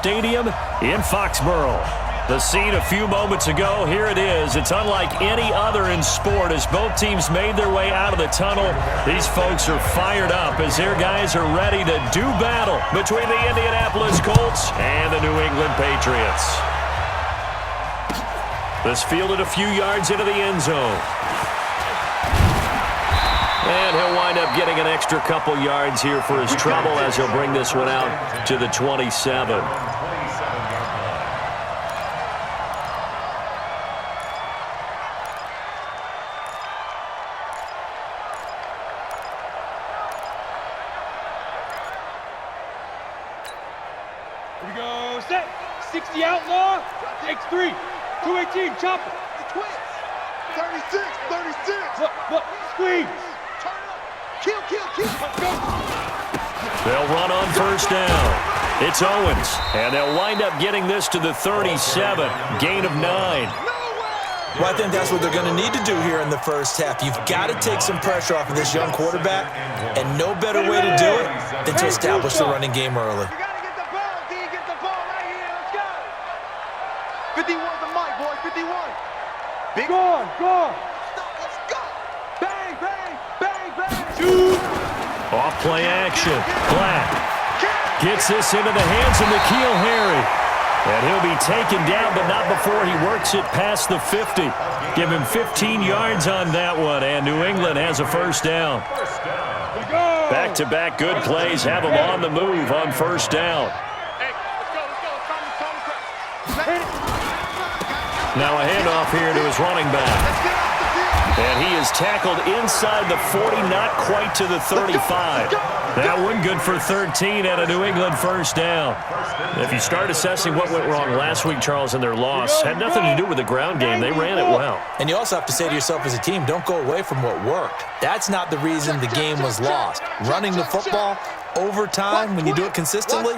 Stadium in Foxborough. The scene a few moments ago, here it is. It's unlike any other in sport as both teams made their way out of the tunnel. These folks are fired up as their guys are ready to do battle between the Indianapolis Colts and the New England Patriots. This fielded a few yards into the end zone. And he'll wind up getting an extra couple yards here for his trouble as he'll bring this one out to the 27. Here we go, set. 60 outlaw, takes 3. 218, chopper. The twins. 36, 36. Look, squeeze. Turn up. Kill. Let's go. They'll run on first down. It's Owens, and they'll wind up getting this to the 37. Gain of 9. Well, I think that's what they're going to need to do here in the first half. You've got to take some pressure off of this young quarterback, and no better way to do it than to establish the running game early. 51 the mic, boys. 51. Big Go on. Let's go. Bang. Shoot. Off play action. Black gets this into the hands of N'Keal Harry. And he'll be taken down, but not before he works it past the 50. Give him 15 yards on that one, and New England has a first down. Back-to-back good plays have him on the move on first down. Now a handoff here to his running back. And he is tackled inside the 40, not quite to the 35. That one good for 13 and a New England first down. If you start assessing what went wrong last week, Charles, in their loss, had nothing to do with the ground game. They ran it well. And you also have to say to yourself as a team, don't go away from what worked. That's not the reason the game was lost. Running the football over time, when you do it consistently,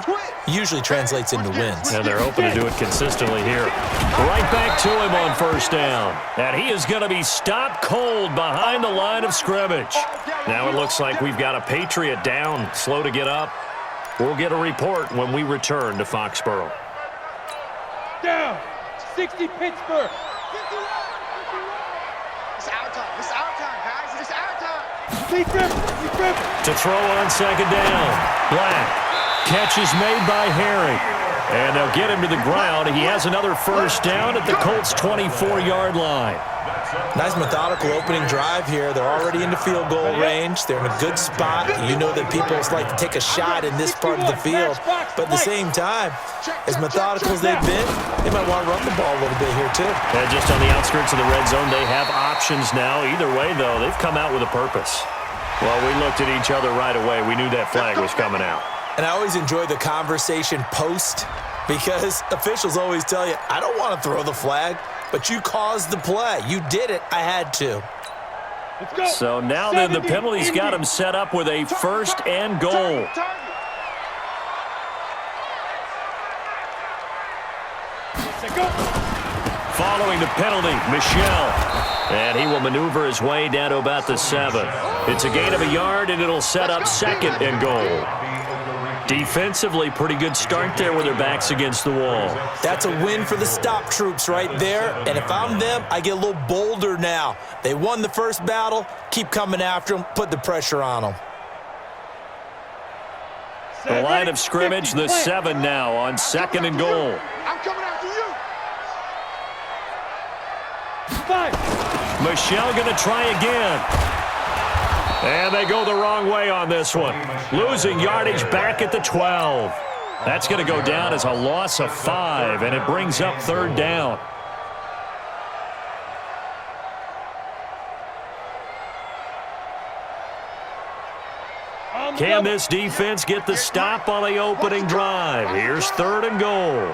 usually translates into wins. And they're hoping to do it consistently here. Right back to him on first down. And he is going to be stopped cold behind the line of scrimmage. Now it looks like we've got a Patriot down, slow to get up. We'll get a report when we return to Foxborough. Down. 60 Pittsburgh. It's our time, guys. It's our time. Lead grip. To throw on second down. Black. Catch is made by Harry. And they'll get him to the ground. He has another first down at the Colts' 24-yard line. Nice methodical opening drive here. They're already into field goal range. They're in a good spot. You know that people like to take a shot in this part of the field. But at the same time, as methodical as they've been, they might want to run the ball a little bit here too. And just on the outskirts of the red zone, they have options now. Either way, though, they've come out with a purpose. Well, we looked at each other right away. We knew that flag was coming out. And I always enjoy the conversation post because officials always tell you, I don't want to throw the flag, but you caused the play. You did it. I had to. Let's go. So now then the penalty's got him set up with a first and goal. Following the penalty, Michel. And he will maneuver his way down to about the 7. It's a gain of a yard, and it'll set up second and goal. Defensively, pretty good start there with their backs against the wall. That's a win for the stop troops right there. And if I'm them, I get a little bolder now. They won the first battle. Keep coming after them. Put the pressure on them. The line of scrimmage, the 7 now on second and goal. I'm coming after you. 5. Michel going to try again. And they go the wrong way on this one. Losing yardage back at the 12. That's going to go down as a loss of 5, and it brings up third down. Can this defense get the stop on the opening drive? Here's third and goal.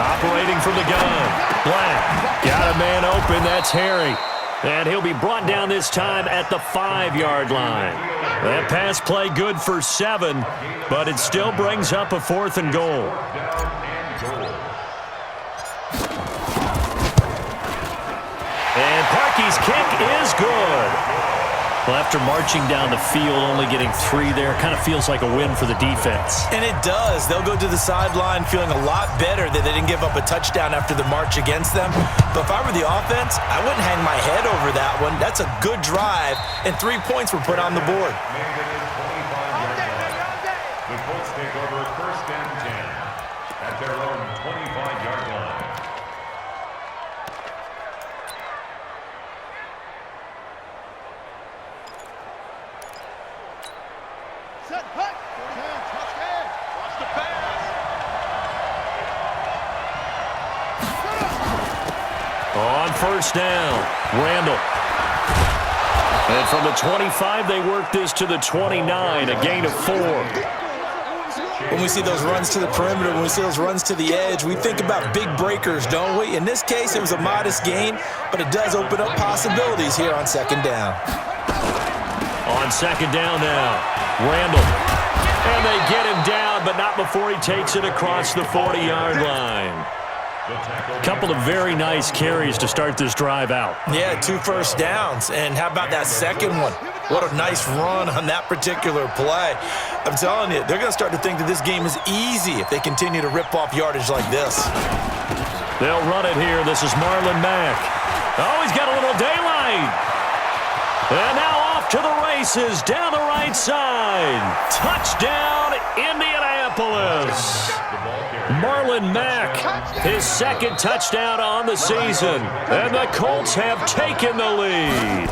Operating from the gun. Black got a man open. That's Harry. And he'll be brought down this time at the 5-yard line. That pass play good for 7, but it still brings up a 4th and goal. Rookie's kick is good. Well, after marching down the field, only getting 3 there, kind of feels like a win for the defense. And it does. They'll go to the sideline feeling a lot better that they didn't give up a touchdown after the march against them. But if I were the offense, I wouldn't hang my head over that one. That's a good drive, and 3 points were put on the board. The Colts take over 1st and 10 at their own 25-yard line. Set, hut. Touchdown. Watch the pass. On 1st down, Randall. And from the 25, they work this to the 29, a gain of 4. When we see those runs to the perimeter, when we see those runs to the edge, we think about big breakers, don't we? In this case, it was a modest gain, but it does open up possibilities here on 2nd down. On 2nd down now, Randall. And they get him down, but not before he takes it across the 40-yard line. A couple of very nice carries to start this drive out. Yeah, 2 first downs. And how about that second one? What a nice run on that particular play. I'm telling you, they're going to start to think that this game is easy if they continue to rip off yardage like this. They'll run it here. This is Marlon Mack. Oh, he's got a little daylight. And now off to the races down the right side. Touchdown, Indianapolis. Marlon Mack, his 2nd touchdown on the season. And the Colts have taken the lead.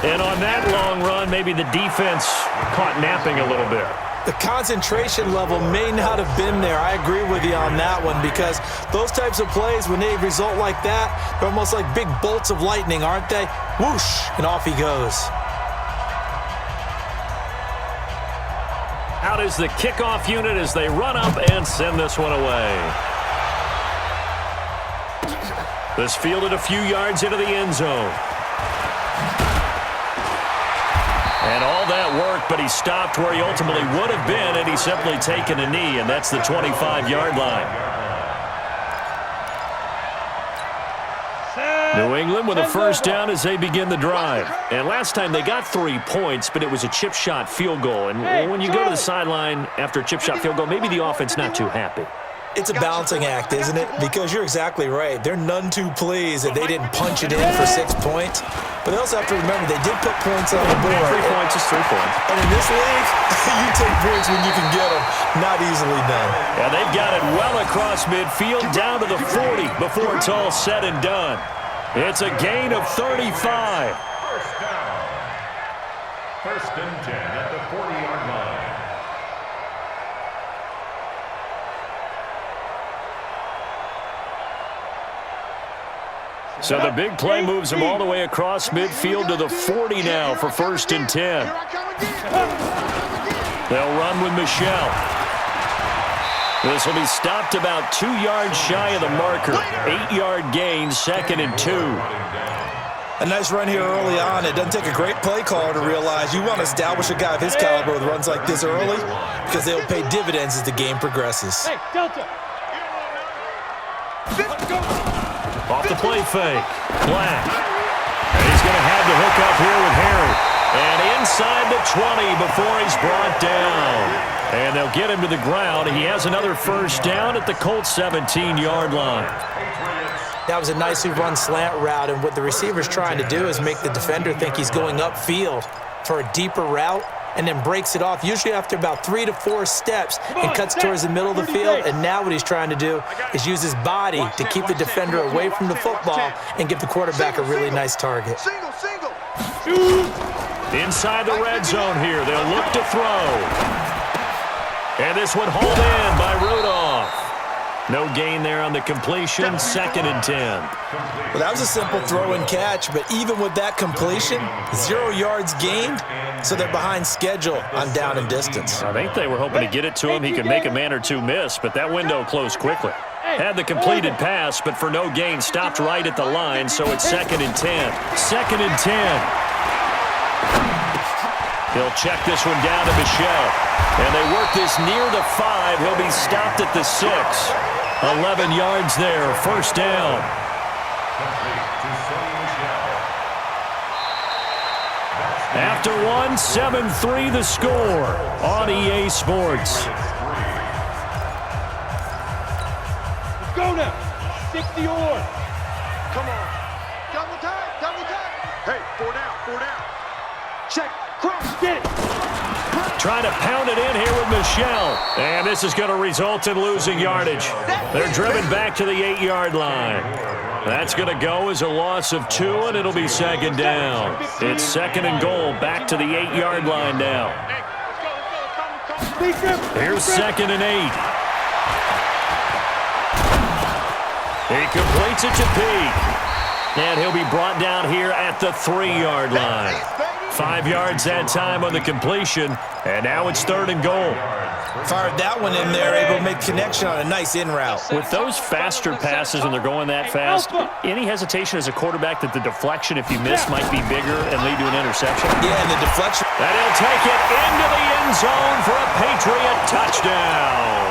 And on that long run, maybe the defense caught napping a little bit. The concentration level may not have been there. I agree with you on that one because those types of plays, when they result like that, they're almost like big bolts of lightning, aren't they? Whoosh, and off he goes. Out is the kickoff unit as they run up and send this one away. This fielded a few yards into the end zone. And all that work, but he stopped where he ultimately would have been, and he's simply taken a knee, and that's the 25-yard line. New England with a 1st down as they begin the drive. And last time they got 3 points, but it was a chip shot field goal. And when you go to the sideline after a chip shot field goal, maybe the offense not too happy. It's a balancing act, isn't it? Because you're exactly right. They're none too pleased that they didn't punch it in for 6 points. But they also have to remember they did put points on the board. 3 points is 3 points. And in this league, you take points when you can get them. Not easily done. Yeah, they've got it well across midfield down to the 40 before it's all said and done. It's a gain of 35. 1st down. 1st and 10 at the 40-yard line. So the big play moves him all the way across midfield to the 40 now for 1st and 10. They'll run with Michelle. This will be stopped about 2 yards shy of the marker. 8-yard gain, 2nd and 2. A nice run here early on. It doesn't take a great play caller to realize you want to establish a guy of his caliber with runs like this early because they'll pay dividends as the game progresses. Hey, Delta. Let's go. Off the play fake. Black. And he's going to have the hook up here with Harry. And inside the 20 before he's brought down. And they'll get him to the ground. He has another 1st down at the Colts 17-yard line. That was a nicely run slant route, and what the receiver's trying to do is make the defender think he's going upfield for a deeper route and then breaks it off, usually after about 3 to 4 steps, and cuts towards the middle of the field. And now what he's trying to do is use his body to keep the defender away from the football and give the quarterback a really nice target. Single, single. Inside the red zone here. They'll look to throw. And this one hauled in by Rudolph. No gain there on the completion, 2nd and 10. Well, that was a simple throw and catch, but even with that completion, 0 yards gained, so they're behind schedule on down and distance. I think they were hoping to get it to him. He could make a man or two miss, but that window closed quickly. Had the completed pass, but for no gain, stopped right at the line, so it's 2nd and 10. 2nd and 10. He'll check this one down to Michelle. And they work this near the 5. He'll be stopped at the 6. 11 yards there, 1st down. Complete to Sonny Michel. After one, 7-3 the score on EA Sports. Let's go now. 60 on. Come on. Double time, double time. Hey, 4 down, 4 down. Check, cross, get it. Trying to pound it in here with Michelle. And this is going to result in losing yardage. They're driven back to the 8-yard line. That's going to go as a loss of 2, and it'll be second down. It's second and goal, back to the 8-yard line now. Here's second and 8. He completes it to Peak. And he'll be brought down here at the 3-yard line. 5 yards that time on the completion, and now it's third and goal. Fired that one in there, able to make connection on a nice in route. With those faster passes when they're going that fast, any hesitation as a quarterback that the deflection, if you miss, might be bigger and lead to an interception? Yeah, and the deflection. And he'll take it into the end zone for a Patriot touchdown.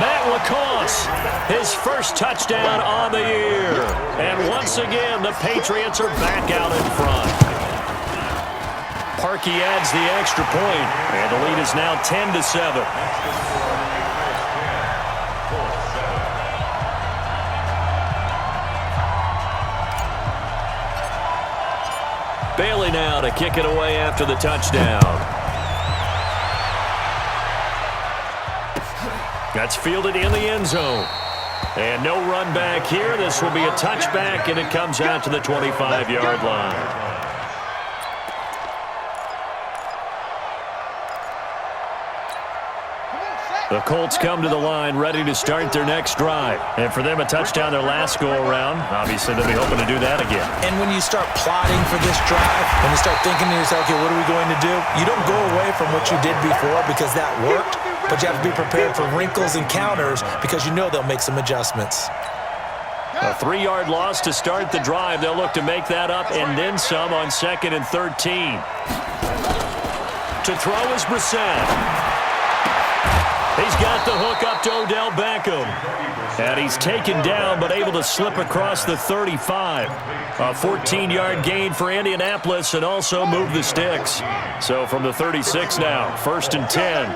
Matt LaCosse, his first touchdown on the year. And once again, the Patriots are back out in front. Parkey adds the extra point, and the lead is now 10-7. Bailey now to kick it away after the touchdown. That's fielded in the end zone. And no run back here. This will be a touchback, and it comes out to the 25-yard line. The Colts come to the line ready to start their next drive. And for them, a touchdown their last go-around. Obviously, they'll be hoping to do that again. And when you start plotting for this drive, when you start thinking to yourself, okay, what are we going to do? You don't go away from what you did before because that worked, but you have to be prepared for wrinkles and counters because you know they'll make some adjustments. A 3-yard loss to start the drive. They'll look to make that up and then some on 2nd and 13. To throw is Brissett. He's got the hook up to Odell Beckham. And he's taken down but able to slip across the 35. A 14-yard gain for Indianapolis and also move the sticks. So from the 36 now, 1st and 10.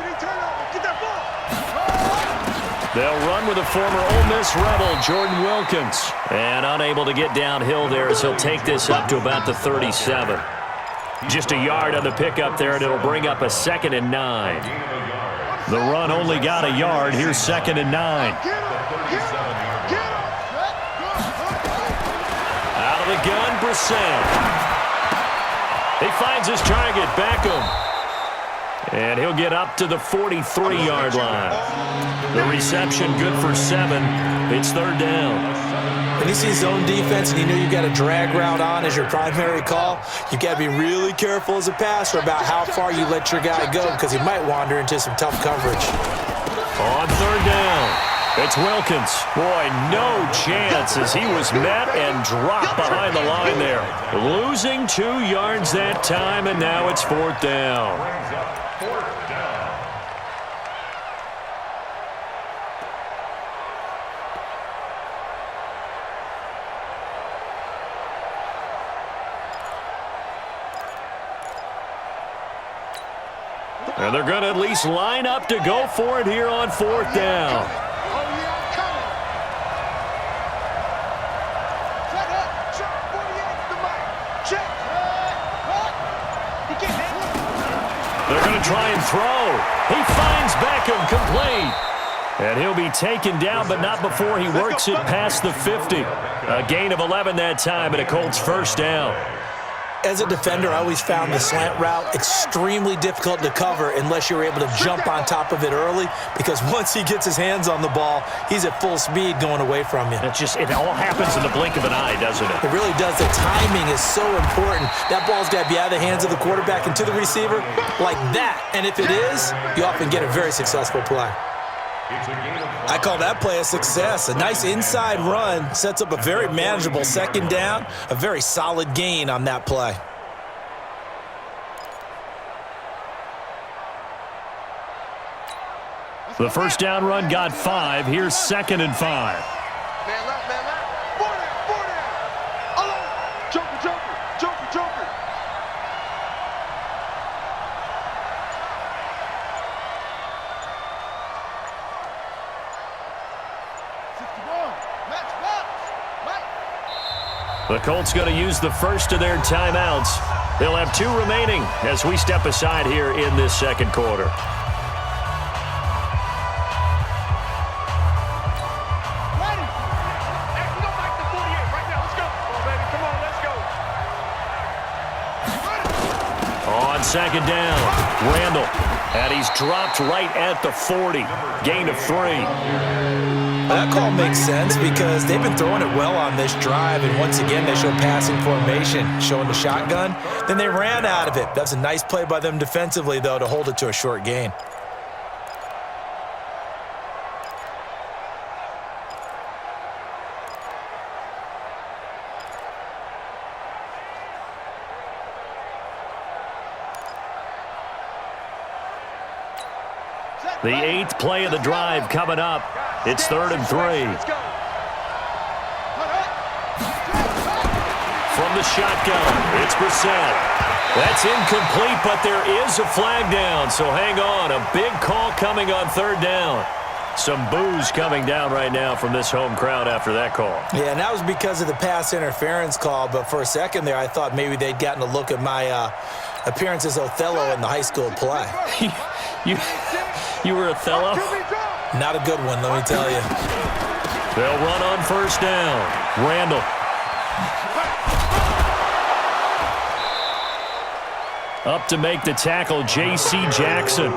They'll run with a former Ole Miss Rebel, Jordan Wilkins. And unable to get downhill there as he'll take this up to about the 37. Just a yard on the pickup there, and it'll bring up a 2nd and 9. The run only got a yard. Here's 2nd and 9. Out of the gun, Brissett. He finds his target, Beckham. And he'll get up to the 43-yard line. The reception good for 7. It's 3rd down. When you see zone defense and you know you've got a drag route on as your primary call, you've got to be really careful as a passer about how far you let your guy go because he might wander into some tough coverage. On 3rd down, it's Wilkins. Boy, no chance as he was met and dropped behind the line there. Losing 2 yards that time, and now it's 4th down. And they're going to at least line up to go for it here on 4th down. They're going to try and throw. He finds Beckham complete. And he'll be taken down, but not before he works it past the 50. A gain of 11 that time, and a Colts 1st down. As a defender, I always found the slant route extremely difficult to cover unless you're able to jump on top of it early, because once he gets his hands on the ball, he's at full speed going away from you. It all happens in the blink of an eye, doesn't it? It really does. The timing is so important. That ball's got to be out of the hands of the quarterback and to the receiver like that. And if it is, you often get a very successful play. I call that play a success. A nice inside run sets up a very manageable 2nd down, a very solid gain on that play. The 1st down run got 5. Here's 2nd and 5. Man left, man left. 4 down, 4 down. Alone. Joker. The Colts going to use the first of their timeouts. They'll have 2 remaining as we step aside here in this second quarter. On second down, Randall. And he's dropped right at the 40. Gain of 3. That call makes sense because they've been throwing it well on this drive, and once again they show passing formation, showing the shotgun. Then they ran out of it. That's a nice play by them defensively, though, to hold it to a short gain. The 8th play of the drive coming up. It's 3rd and 3. From the shotgun, it's Brissett. That's incomplete, but there is a flag down, so hang on. A big call coming on 3rd down. Some boos coming down right now from this home crowd after that call. Yeah, and that was because of the pass interference call, but for a second there I thought maybe they'd gotten a look at my appearance as Othello in the high school play. You were Othello? Not a good one, let me tell you. They'll run on 1st down. Randall. Up to make the tackle, J.C. Jackson.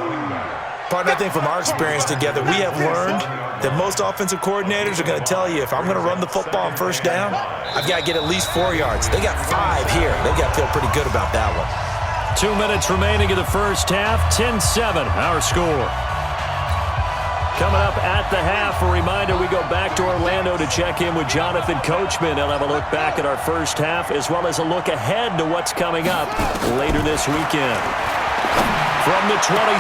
Partner, I think from our experience together, we have learned that most offensive coordinators are going to tell you, if I'm going to run the football on 1st down, I've got to get at least 4 yards. They got 5 here. They've got to feel pretty good about that one. 2 minutes remaining in the first half. 10-7, our score. Coming up at the half, a reminder, we go back to Orlando to check in with Jonathan Coachman. He'll have a look back at our first half as well as a look ahead to what's coming up later this weekend. From the 27,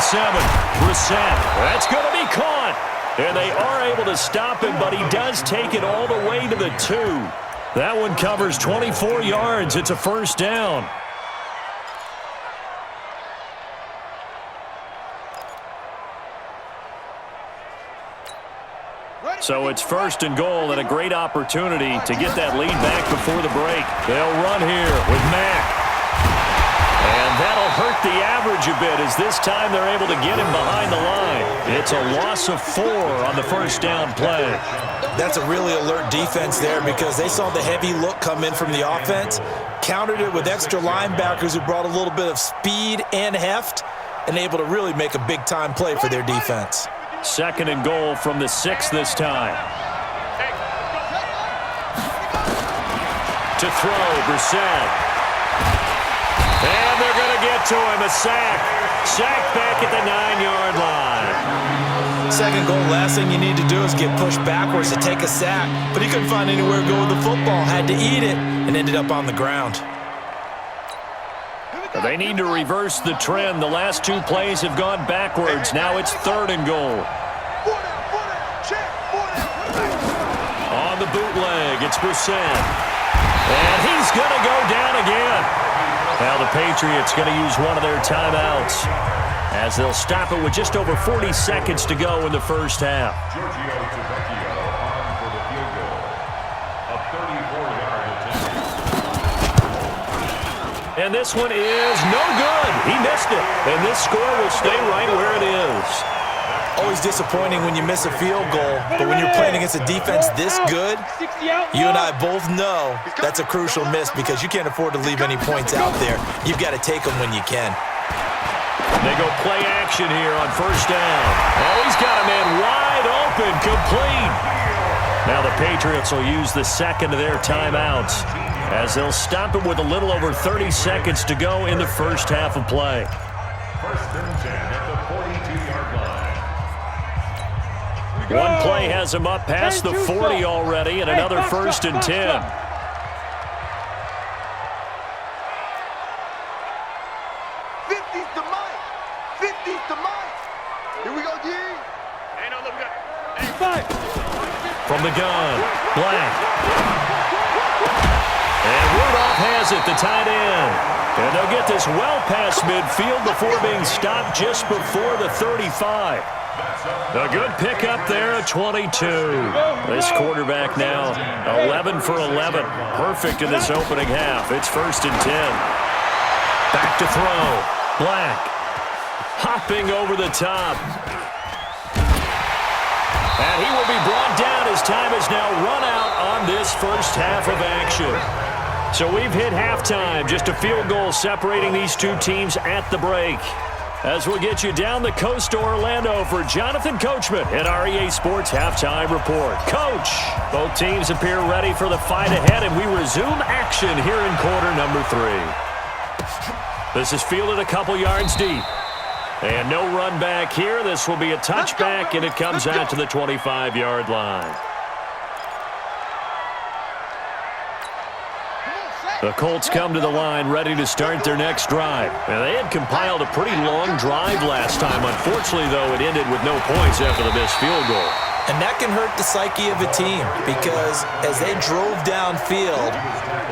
Brissett. That's going to be caught. And they are able to stop him, but he does take it all the way to the 2. That one covers 24 yards. It's a 1st down. So it's 1st and goal and a great opportunity to get that lead back before the break. They'll run here with Mack. And that'll hurt the average a bit as this time they're able to get him behind the line. It's a loss of 4 on the 1st down play. That's a really alert defense there because they saw the heavy look come in from the offense, countered it with extra linebackers who brought a little bit of speed and heft, and able to really make a big-time play for their defense. 2nd and goal from the 6 this time. To throw, Brissett. And they're going to get to him, a sack. Sack back at the 9-yard line. 2nd goal, last thing you need to do is get pushed backwards to take a sack. But he couldn't find anywhere to go with the football, had to eat it, and ended up on the ground. They need to reverse the trend. The last 2 plays have gone backwards. Now it's 3rd and goal. On the bootleg, it's Brissett. And he's going to go down again. Now the Patriots going to use one of their timeouts as they'll stop it with just over 40 seconds to go in the first half. And this one is no good. He missed it. And this score will stay right where it is. Always disappointing when you miss a field goal, but when you're playing against a defense this good, you and I both know that's a crucial miss because you can't afford to leave any points out there. You've got to take them when you can. They go play action here on 1st down. Oh, he's got a man wide open, complete. Now the Patriots will use the 2nd of their timeouts as they'll stop it with a little over 30 seconds to go in the first half of play. 1st and 10 at the 42-yard line. One play has him up past the 40 already, and another 1st and 10. Here we go, D. From the gun, Black. And Rudolph has it, the tight end. And they'll get this well past midfield before being stopped just before the 35. A good pickup there at 22. This quarterback now 11 for 11. Perfect in this opening half. It's 1st and 10. Back to throw. Black. Hopping over the top. And he will be brought down as time is now run out on this first half of action. So we've hit halftime. Just a field goal separating these two teams at the break. As we'll get you down the coast to Orlando for Jonathan Coachman at our EA Sports Halftime Report. Coach, both teams appear ready for the fight ahead, and we resume action here in quarter number 3. This is fielded a couple yards deep. And no run back here. This will be a touchback, and it comes out to the 25-yard line. The Colts come to the line ready to start their next drive. And they had compiled a pretty long drive last time. Unfortunately, though, it ended with no points after the missed field goal. And that can hurt the psyche of a team because as they drove downfield,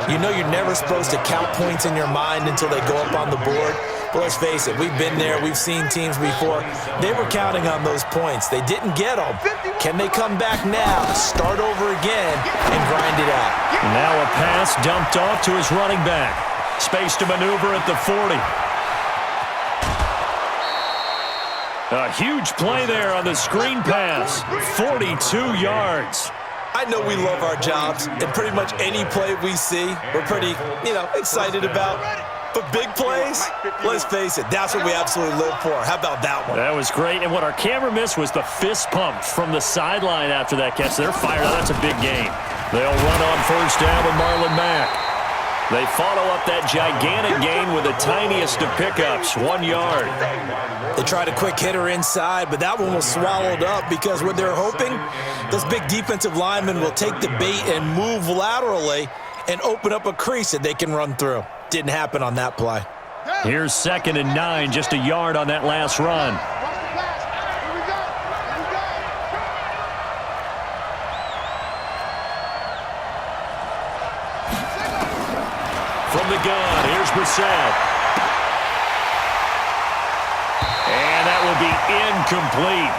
you know you're never supposed to count points in your mind until they go up on the board. But let's face it, we've been there. We've seen teams before. They were counting on those points. They didn't get them. Can they come back now, start over again, and grind it out? Now a pass dumped off to his running back. Space to maneuver at the 40. A huge play there on the screen pass. 42 yards. I know we love our jobs, and pretty much any play we see, we're pretty, excited about. But big plays, let's face it, that's what we absolutely live for. How about that one? That was great, and what our camera missed was the fist pump from the sideline after that catch. They're fired up. That's a big game. They'll run on first down with Marlon Mack. They follow up that gigantic gain with the tiniest of pickups, 1 yard. They tried a quick hitter inside, but that one was swallowed up because what they're hoping, those big defensive linemen will take the bait and move laterally and open up a crease that they can run through. Didn't happen on that play. Here's 2nd and 9, just a yard on that last run. From the gun, here's Brissett. And that will be incomplete.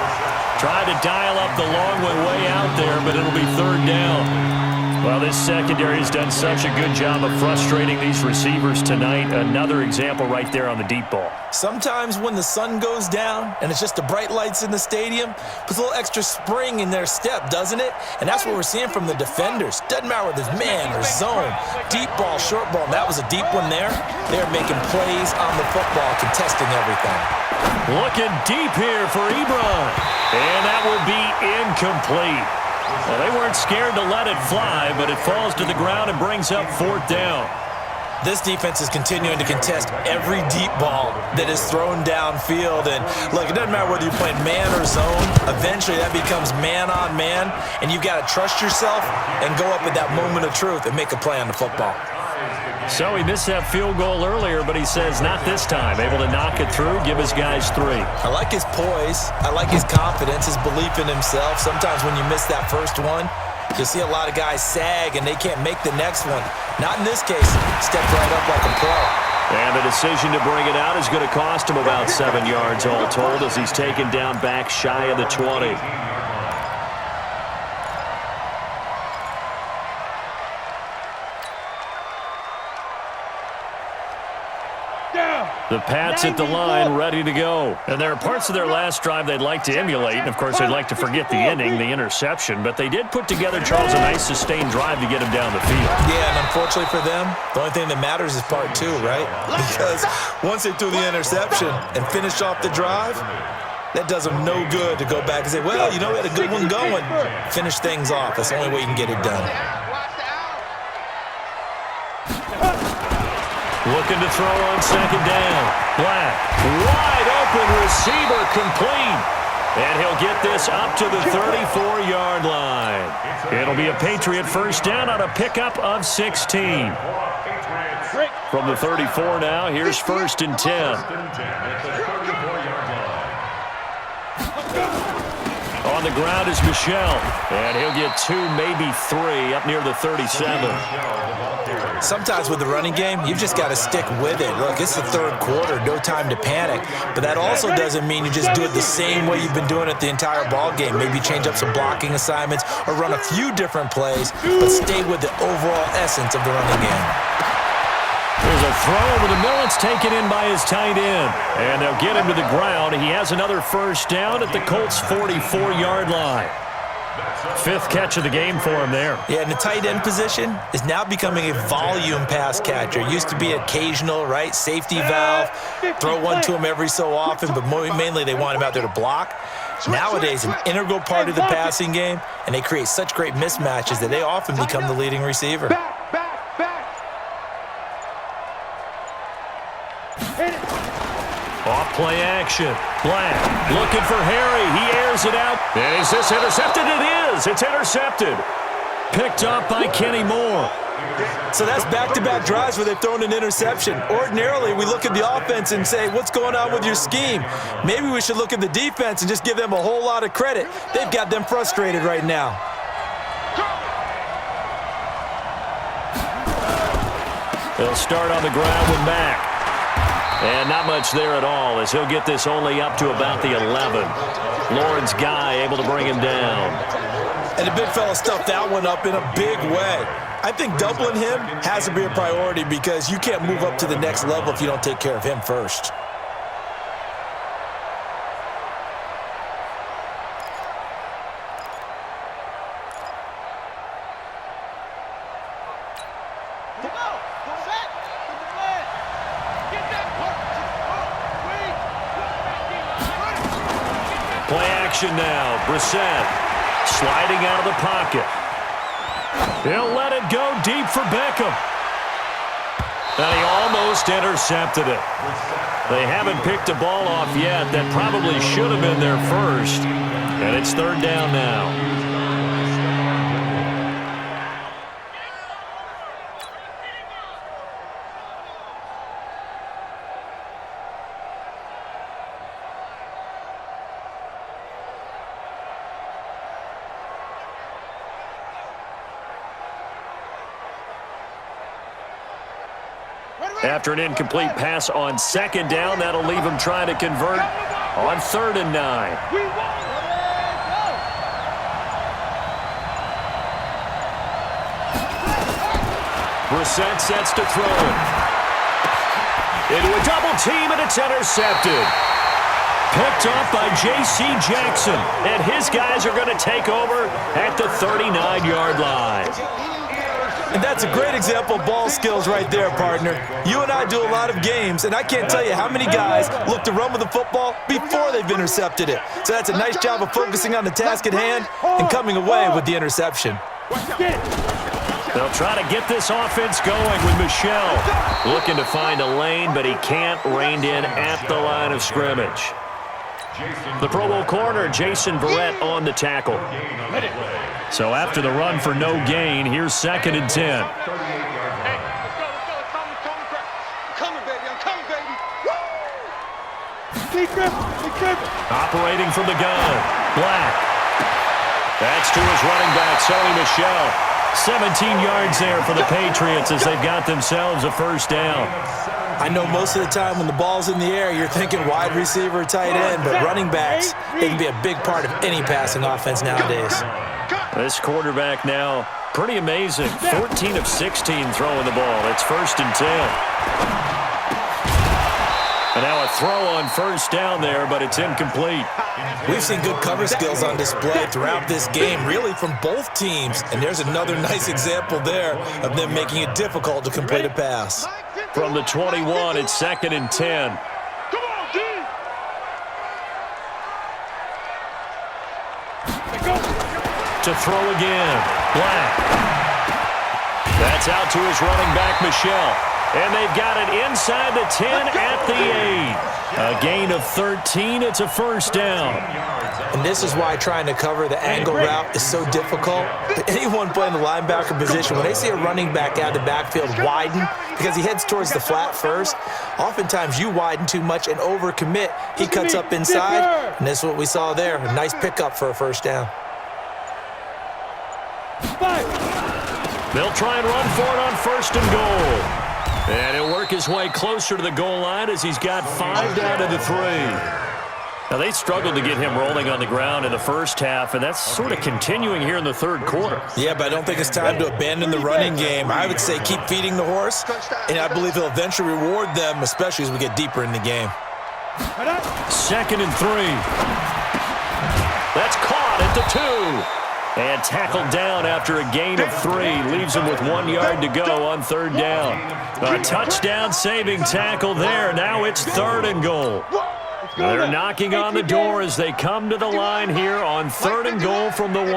Tried to dial up the long one way out there, but it'll be 3rd down. Well, this secondary has done such a good job of frustrating these receivers tonight. Another example right there on the deep ball. Sometimes when the sun goes down and it's just the bright lights in the stadium, puts a little extra spring in their step, doesn't it? And that's what we're seeing from the defenders. Doesn't matter whether it's man or zone, deep ball, short ball. And that was a deep one there. They're making plays on the football, contesting everything. Looking deep here for Ebron. And that will be incomplete. Well, they weren't scared to let it fly, but it falls to the ground and brings up 4th down. This defense is continuing to contest every deep ball that is thrown downfield. And, look, it doesn't matter whether you're playing man or zone. Eventually, that becomes man on man, and you've got to trust yourself and go up at that moment of truth and make a play on the football. So he missed that field goal earlier, but he says not this time. Able to knock it through, give his guys 3. I like his poise. I like his confidence, his belief in himself. Sometimes when you miss that first one, you'll see a lot of guys sag and they can't make the next one. Not in this case. Stepped right up like a pro. And the decision to bring it out is going to cost him about 7 yards all told as he's taken down back shy of the 20. The Pats at the line, ready to go. And there are parts of their last drive they'd like to emulate. And, of course, they'd like to forget the ending, the interception. But they did put together, Charles, a nice sustained drive to get him down the field. Yeah, and unfortunately for them, the only thing that matters is part 2, right? Because once they threw the interception and finished off the drive, that does them no good to go back and say, well, we had a good one going. Finish things off. That's the only way you can get it done. Looking to throw on 2nd down. Black, wide open receiver, complete. And he'll get this up to the 34-yard line. It'll be a Patriot first down on a pickup of 16. From the 34 now, here's 1st and 10. On the ground is Michel. And he'll get 2, maybe 3, up near the 37. Sometimes with the running game, you've just got to stick with it. Look, it's the third quarter, no time to panic. But that also doesn't mean you just do it the same way you've been doing it the entire ball game. Maybe change up some blocking assignments or run a few different plays, but stay with the overall essence of the running game. There's a throw over the middle. It's taken in by his tight end. And they'll get him to the ground. He has another first down at the Colts' 44-yard line. Fifth catch of the game for him there. Yeah, and the tight end position is now becoming a volume pass catcher. It used to be occasional, right? Safety valve, throw one to him every so often, but mainly they want him out there to block. Nowadays, an integral part of the passing game, and they create such great mismatches that they often become the leading receiver. Off play action. Black looking for Harry. He airs it out. And is this intercepted? It is. It's intercepted. Picked up by Kenny Moore. So that's back-to-back drives where they've thrown an interception. Ordinarily, we look at the offense and say, what's going on with your scheme? Maybe we should look at the defense and just give them a whole lot of credit. They've got them frustrated right now. They'll start on the ground with Mack. And not much there at all as he'll get this only up to about the 11. Lawrence Guy able to bring him down. And the big fella stuffed that one up in a big way. I think doubling him has to be a priority because you can't move up to the next level if you don't take care of him first. Play action now. Brissett sliding out of the pocket. He'll let it go deep for Beckham. And he almost intercepted it. They haven't picked a ball off yet. That probably should have been their first. And it's third down now. After an incomplete pass on second down, that'll leave him trying to convert on 3rd and 9. Brissett sets to throw. Into a double team, and it's intercepted. Picked off by J.C. Jackson, and his guys are going to take over at the 39-yard line. And that's a great example of ball skills right there, partner. You and I do a lot of games, and I can't tell you how many guys look to run with the football before they've intercepted it. So that's a nice job of focusing on the task at hand and coming away with the interception. They'll try to get this offense going with Michel. Looking to find a lane, but he can't, reined in at the line of scrimmage. The Pro Bowl corner, Jason Verrett, on the tackle. So after the run for no gain, here's 2nd and 10. Hey, let's go. I'm coming, baby. I'm coming, baby. Operating from the gun, Black. That's to his running back, Sony Michel. 17 yards there for the Patriots as they've got themselves a first down. I know most of the time when the ball's in the air, you're thinking wide receiver, tight end, but running backs, they can be a big part of any passing offense nowadays. This quarterback now, pretty amazing. 14 of 16 throwing the ball. It's 1st and 10. And now a throw on first down there, but it's incomplete. We've seen good cover skills on display throughout this game, really from both teams. And there's another nice example there of them making it difficult to complete a pass. From the 21, it's 2nd and 10. Come on, D. To throw again, Black. That's out to his running back, Michel. And they've got it inside the 10 at the 8. A gain of 13. It's a first down. And this is why trying to cover the angle route is so difficult. But anyone playing the linebacker position, when they see a running back out of the backfield widen, because he heads towards the flat first, oftentimes you widen too much and overcommit. He cuts up inside, and that's what we saw there. A nice pickup for a first down. They'll try and run for it on 1st and goal. And he'll work his way closer to the goal line as he's got 5 down to the 3. Now, they struggled to get him rolling on the ground in the first half, and that's sort of continuing here in the 3rd quarter. Yeah, but I don't think it's time to abandon the running game. I would say keep feeding the horse, and I believe he'll eventually reward them, especially as we get deeper in the game. 2nd and 3. That's caught at the 2. And tackled down after a gain of 3. Leaves him with 1 yard to go on 3rd down. A touchdown-saving tackle there. Now it's 3rd and goal. They're knocking on the door as they come to the line here on 3rd and goal from the 1.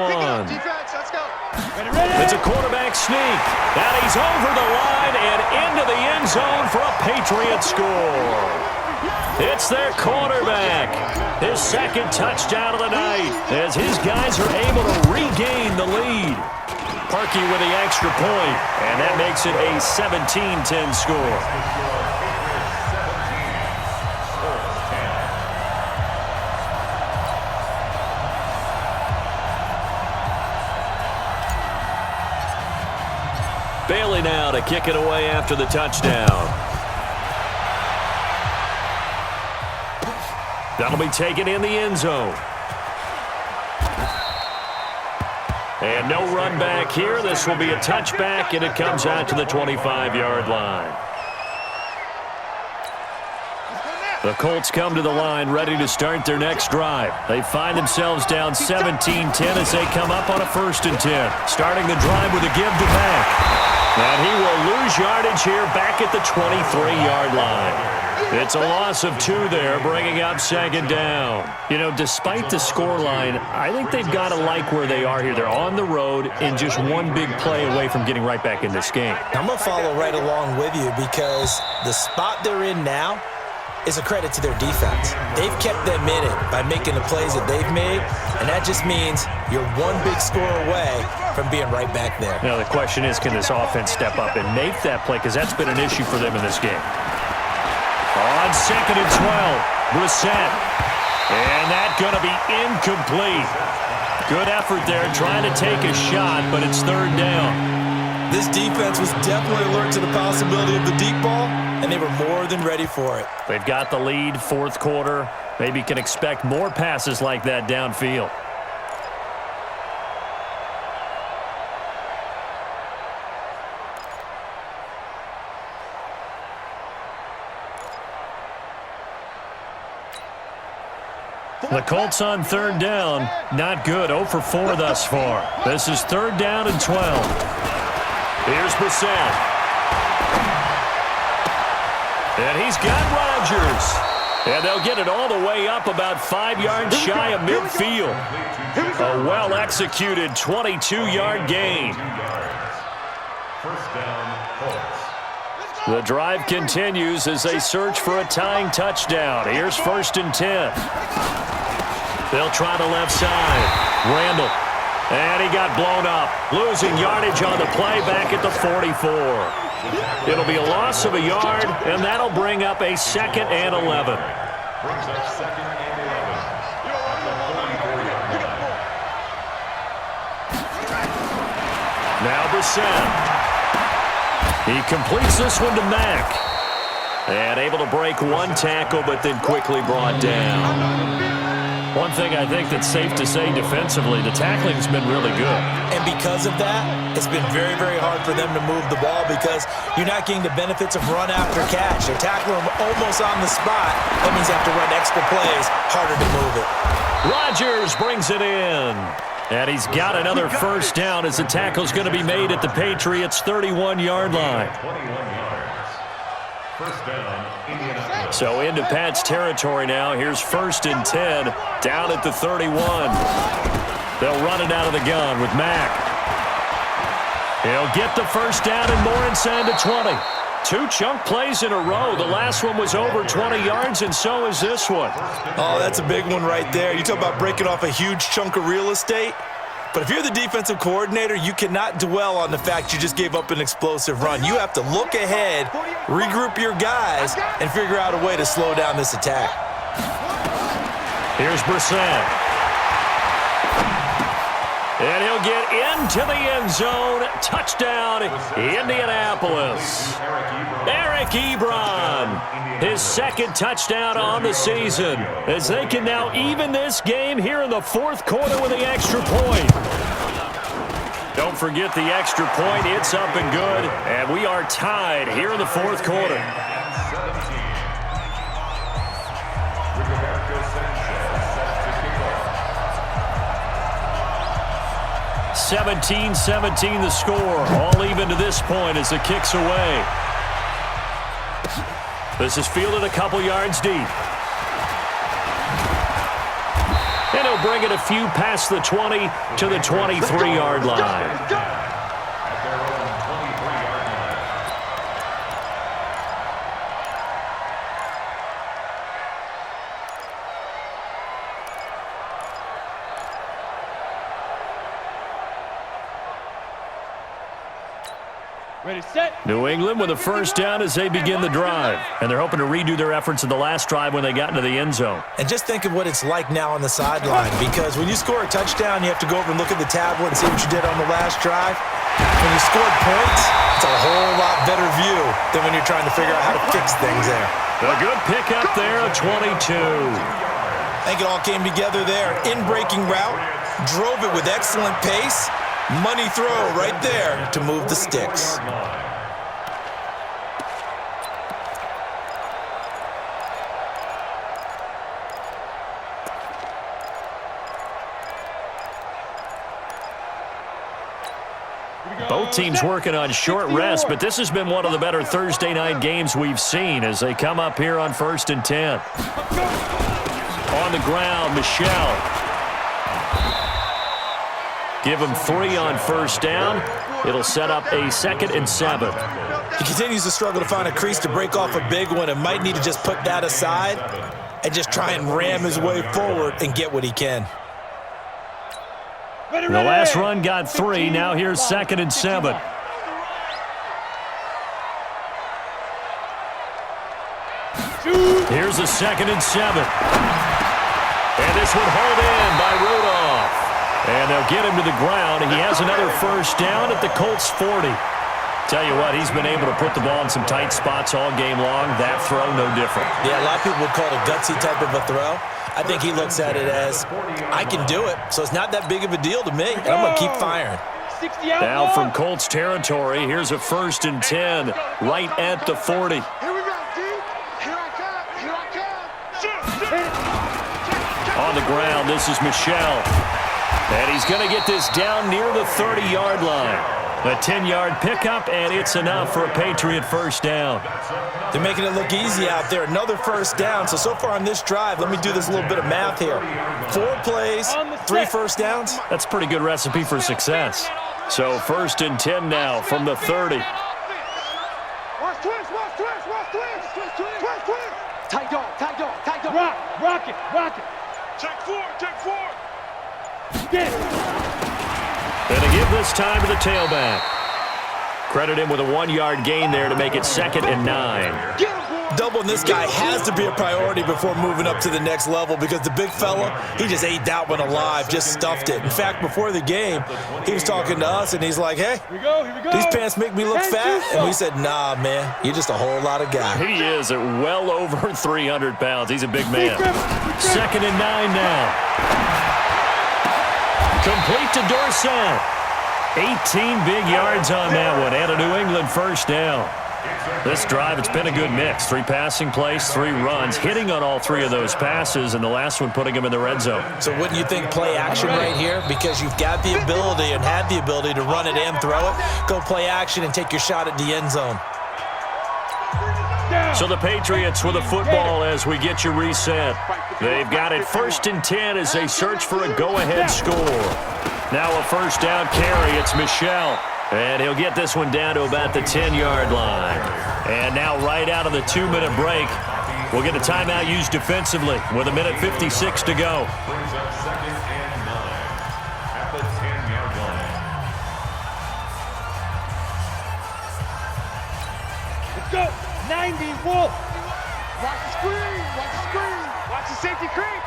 It's a quarterback sneak. And he's over the line and into the end zone for a Patriot score. It's their quarterback. His 2nd touchdown of the night as his guys are able to regain the lead. Parkey with the extra point, and that makes it a 17-10 score. Bailey now to kick it away after the touchdown. That'll be taken in the end zone. And no run back here. This will be a touchback, and it comes out to the 25-yard line. The Colts come to the line ready to start their next drive. They find themselves down 17-10 as they come up on a 1st and 10. Starting the drive with a give to Mack. And he will lose yardage here back at the 23-yard line. It's a loss of 2 there, bringing up 2nd down. You know, despite the scoreline, I think they've got to like where they are here. They're on the road and just 1 big play away from getting right back in this game. I'm going to follow right along with you because the spot they're in now is a credit to their defense. They've kept them in it by making the plays that they've made, and that just means you're 1 big score away from being right back there. Now, the question is, can this offense step up and make that play? Because that's been an issue for them in this game. On 2nd and 12, Brissett. And that's going to be incomplete. Good effort there trying to take a shot, but it's 3rd down. This defense was definitely alert to the possibility of the deep ball, and they were more than ready for it. They've got the lead, 4th quarter. Maybe can expect more passes like that downfield. The Colts on 3rd down. Not good. 0 for 4 thus far. This is 3rd down and 12. Here's Brissett. And he's got Rodgers. And they'll get it all the way up about 5 yards shy of midfield. A well-executed 22-yard gain. 1st down, Colts. The drive continues as they search for a tying touchdown. Here's 1st and 10. They'll try the left side. Randall. And he got blown up. Losing yardage on the play back at the 44. It'll be a loss of a yard, and that'll bring up a 2nd and 11. Brings up 2nd and 11. At the 44-yard line. Now Brissett. He completes this one to Mack. And able to break 1 tackle, but then quickly brought down. One thing I think that's safe to say defensively, the tackling's been really good. And because of that, it's been very, very hard for them to move the ball because you're not getting the benefits of run after catch. They're tackling them almost on the spot. That means you have to run extra plays, harder to move it. Rodgers brings it in. And he's got another 1st down as the tackle's going to be made at the Patriots' 31-yard line. 21 yards. 1st down, Indianapolis. So into Pat's territory now. Here's 1st and 10 down at the 31. They'll run it out of the gun with Mack. He'll get the 1st down and more inside the 20. 2 chunk plays in a row. The last one was over 20 yards, and so is this one. Oh, that's a big one right there. You talk about breaking off a huge chunk of real estate. But if you're the defensive coordinator, you cannot dwell on the fact you just gave up an explosive run. You have to look ahead, regroup your guys, and figure out a way to slow down this attack. Here's Brissett. And he'll will get into the end zone. Touchdown, Indianapolis. Eric Ebron, his second touchdown on the season, as they can now even this game here in the fourth quarter with the extra point. Don't forget the extra point. It's up and good, and we are tied here in the fourth quarter. 17-17 the score. All even to this point as the kick's away. This is fielded a couple yards deep. And he'll bring it a few past the 20 to the 23-yard line. Ready, set. New England with a first down as they begin the drive. And they're hoping to redo their efforts in the last drive when they got into the end zone. And just think of what it's like now on the sideline, because when you score a touchdown, you have to go over and look at the tablet and see what you did on the last drive. When you scored points, it's a whole lot better view than when you're trying to figure out how to fix things there. A good pickup there, a 22. I think it all came together there. In-breaking route, drove it with excellent pace. Money throw right there to move the sticks. Both teams working on short rest, but this has been one of the better Thursday night games we've seen as they come up here on 1st and 10. On the ground, Michelle. Give him 3 on first down. It'll set up a 2nd and 7. He continues to struggle to find a crease to break off a big one and might need to just put that aside and just try and ram his way forward and get what he can. The last run got 3. Now here's 2nd and 7. Here's a 2nd and 7. And this one hauled in by Rudolph. And they'll get him to the ground. He has another first down at the Colts 40. Tell you what, he's been able to put the ball in some tight spots all game long. That throw, no different. Yeah, a lot of people would call it a gutsy type of a throw. I think he looks at it as, I can do it, so it's not that big of a deal to me, and I'm going to keep firing. Now from Colts territory, here's a 1st and 10 right at the 40. Here we go, D. Here I come. Here I come. On the ground, this is Michelle. And he's going to get this down near the 30-yard line. A 10-yard pickup, and it's enough for a Patriot first down. They're making it look easy out there. Another first down. So far on this drive, let me do this little bit of math here. 4 plays, 3 first downs. That's a pretty good recipe for success. So 1st and 10 now from the 30. Watch twist, watch twist, watch twist, twist, twist, twist, twist. Tight dog, tight dog, tight dog. Rock it, rock it. Check 4, check 4. Get it. And to give this time to the tailback. Credit him with a 1-yard gain there to make it 2nd and 9. Doubling this guy has to be a priority before moving up to the next level, because the big fella, he just ate that one alive, just stuffed it. In fact, before the game, he was talking to us, and he's like, hey, Here we go. these pants make me look fat. And we said, nah, man, you're just a whole lot of guy. He is at well over 300 pounds. He's a big man. 2nd and 9 now. Complete to Dorsett. 18 big yards on that one, and a New England first down. This drive, it's been a good mix. 3 passing plays, 3 runs, hitting on all 3 of those passes, and the last one putting him in the red zone. So wouldn't you think play action right here? Because you've got the ability and have the ability to run it and throw it. Go play action and take your shot at the end zone. So the Patriots with a football as we get you reset. They've got it 1st and 10 as they search for a go-ahead score. Now a first down carry. It's Michelle. And he'll get this one down to about the 10-yard line. And now right out of the 2-minute break, we'll get a timeout used defensively with 1:56 to go. Brings up 2nd and 9 at the 10-yard line. Let's go. 90, Wolf. Watch the screen, watch the screen. Watch the safety creep.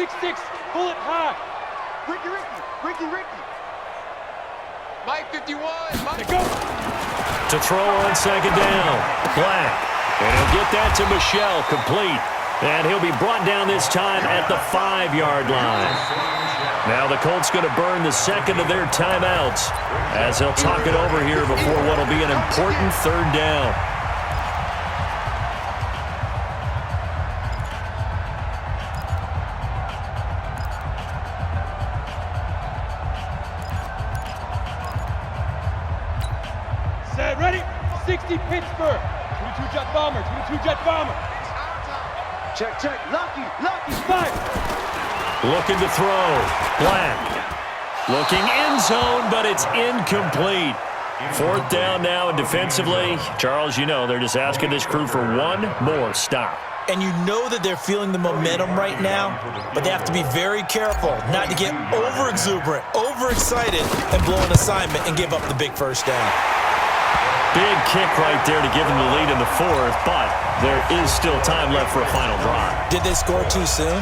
6'6", bullet high. Ricky. Mike 51. Mike. Go. To throw on second down. Black. And he'll get that to Michelle, complete. And he'll be brought down this time at the 5-yard line. Now the Colts going to burn the second of their timeouts as they'll talk it over here before what will be an important third down. Set, ready? 60 Pittsburgh. 22 jet bomber, 22 jet bomber. Check. Lucky. Five. Looking to throw. Black. Looking end zone, but it's incomplete. Fourth down now, and defensively, Charles, you know, they're just asking this crew for one more stop. And you know that they're feeling the momentum right now, but they have to be very careful not to get over-exuberant, overexcited, and blow an assignment and give up the big first down. Big kick right there to give them the lead in the fourth, but there is still time left for a final drive. Did they score too soon?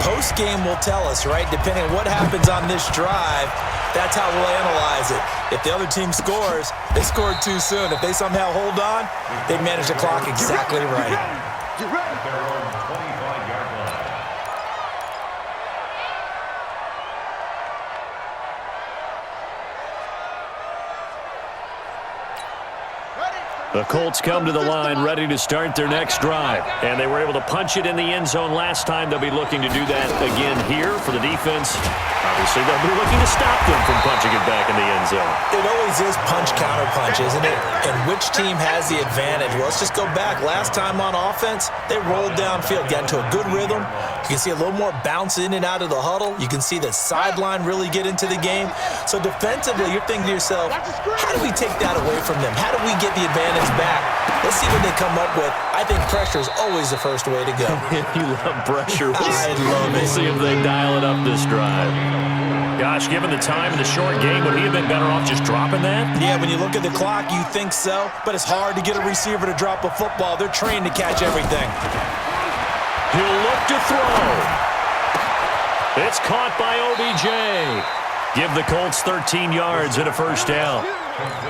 Post-game will tell us, right? Depending on what happens on this drive, that's how we'll analyze it. If the other team scores, they scored too soon. If they somehow hold on, they manage the clock exactly right. You ready? At their own 25-yard line. The Colts come to the line ready to start their next drive, and they were able to punch it in the end zone last time. They'll be looking to do that again here for the defense. Obviously, they'll be looking to stop them from punching it back in the end zone. It always is punch-counter-punch, isn't it? And which team has the advantage? Well, let's just go back. Last time on offense, they rolled downfield, got into a good rhythm. You can see a little more bounce in and out of the huddle. You can see the sideline really get into the game. So defensively, you're thinking to yourself, how do we take that away from them? How do we get the advantage back? Let's see what they come up with. I think pressure is always the first way to go. You love pressure. I love it. We'll see if they dial it up this drive. Gosh, given the time and the short game, would he have been better off just dropping that? Yeah, when you look at the clock, you think so, but it's hard to get a receiver to drop a football. They're trained to catch everything. He'll look to throw. It's caught by OBJ. Give the Colts 13 yards and a first down.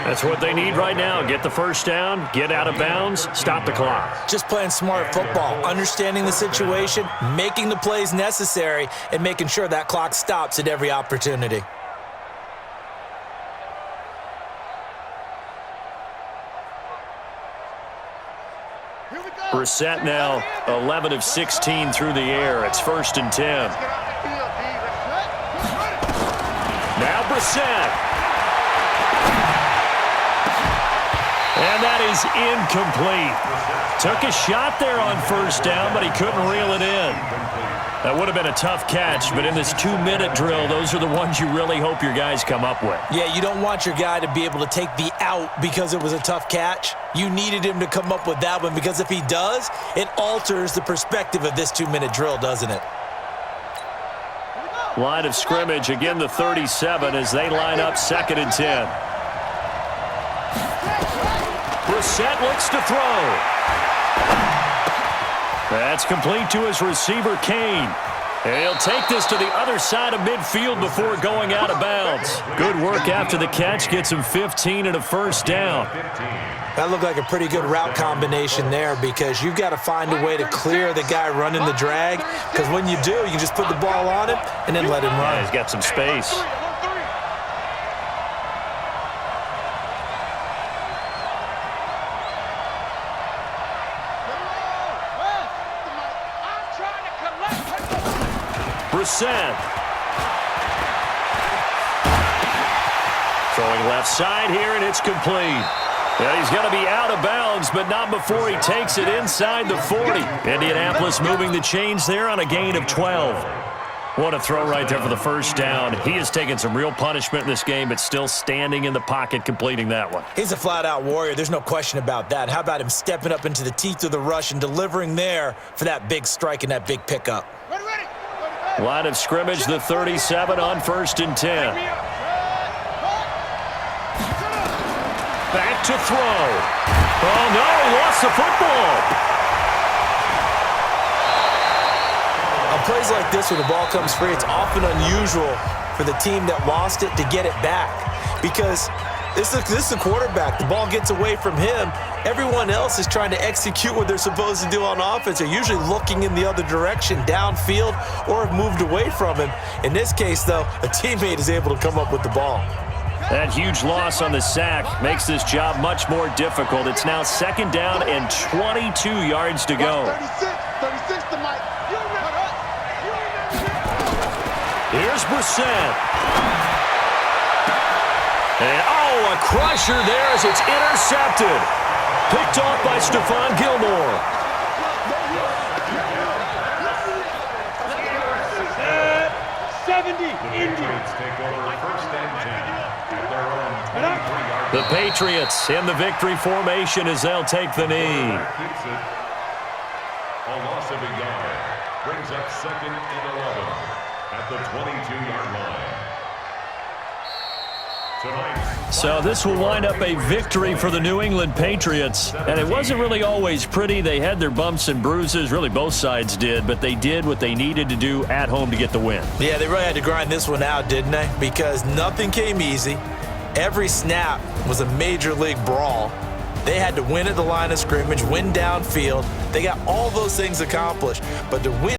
That's what they need right now. Get the first down, get out of bounds, stop the clock. Just playing smart football, understanding the situation, making the plays necessary, and making sure that clock stops at every opportunity. Brissett now 11 of 16 through the air. It's 1st and 10. Now Brissett. And that is incomplete. Took a shot there on first down, but he couldn't reel it in. That would have been a tough catch, but in this 2-minute drill, those are the ones you really hope your guys come up with. Yeah, you don't want your guy to be able to take the out because it was a tough catch. You needed him to come up with that one because if he does, it alters the perspective of this 2-minute drill, doesn't it? Line of scrimmage, again the 37 as they line up 2nd and 10. Brissett looks to throw. That's complete to his receiver, Kane. And he'll take this to the other side of midfield before going out of bounds. Good work after the catch. Gets him 15 and a first down. That looked like a pretty good route combination there because you've got to find a way to clear the guy running the drag because when you do, you can just put the ball on him and then let him run. Yeah, he's got some space. Brissett. Throwing left side here, and it's complete. And he's going to be out of bounds, but not before he takes it inside the 40. Indianapolis moving the chains there on a gain of 12. What a throw right there for the first down. He has taken some real punishment in this game, but still standing in the pocket completing that one. He's a flat-out warrior. There's no question about that. How about him stepping up into the teeth of the rush and delivering there for that big strike and that big pickup? Line of scrimmage, the 37 on 1st and 10. Back to throw. Oh, no, he lost the football. A plays like this when the ball comes free, it's often unusual for the team that lost it to get it back because this is the quarterback. The ball gets away from him. Everyone else is trying to execute what they're supposed to do on offense. They're usually looking in the other direction, downfield, or have moved away from him. In this case, though, a teammate is able to come up with the ball. That huge loss on the sack makes this job much more difficult. It's now 2nd down and 22 yards to go. 36 to Mike. Here's Brissett. And, oh, a crusher there as it's intercepted. Picked off by Stephon Gilmore. 70, Indy. Take over 1st and 10 at their own 23-yard line. The Patriots in the victory formation as they'll take the knee. Keeps it. A loss of a yard brings up 2nd and 11 at the 22-yard line. So this will wind up a victory for the New England Patriots. And it wasn't really always pretty. They had their bumps and bruises. Really, both sides did. But they did what they needed to do at home to get the win. Yeah, they really had to grind this one out, didn't they? Because nothing came easy. Every snap was a major league brawl. They had to win at the line of scrimmage, win downfield. They got all those things accomplished. But to win